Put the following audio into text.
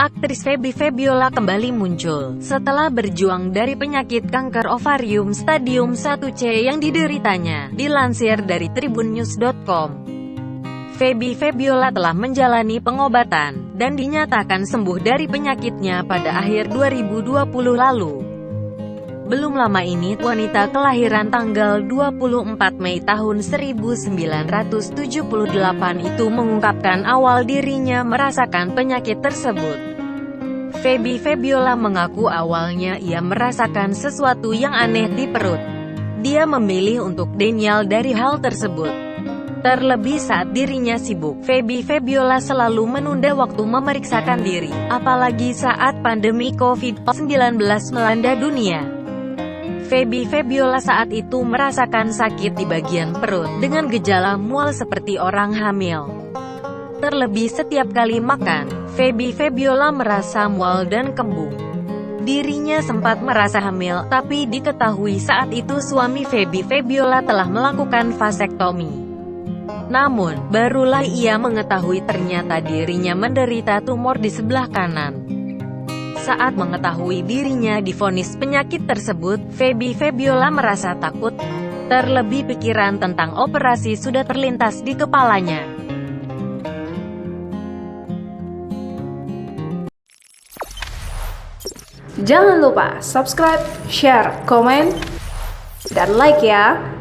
Aktris Feby Febiola kembali muncul setelah berjuang dari penyakit kanker ovarium stadium 1C yang dideritanya. Dilansir dari tribunnews.com, Feby Febiola telah menjalani pengobatan dan dinyatakan sembuh dari penyakitnya pada akhir 2020 lalu. Belum lama ini, wanita kelahiran tanggal 24 Mei tahun 1978 itu mengungkapkan awal dirinya merasakan penyakit tersebut. Feby Febiola mengaku awalnya ia merasakan sesuatu yang aneh di perut. Dia memilih untuk denial dari hal tersebut. Terlebih saat dirinya sibuk, Feby Febiola selalu menunda waktu memeriksakan diri, apalagi saat pandemi COVID-19 melanda dunia. Feby Febiola saat itu merasakan sakit di bagian perut, dengan gejala mual seperti orang hamil. Terlebih setiap kali makan, Feby Febiola merasa mual dan kembung. Dirinya sempat merasa hamil, tapi diketahui saat itu suami Feby Febiola telah melakukan vasektomi. Namun, barulah ia mengetahui ternyata dirinya menderita tumor di sebelah kanan. Saat mengetahui dirinya divonis penyakit tersebut, Feby Febiola merasa takut. Terlebih pikiran tentang operasi sudah terlintas di kepalanya. Jangan lupa subscribe, share, komen, dan like ya!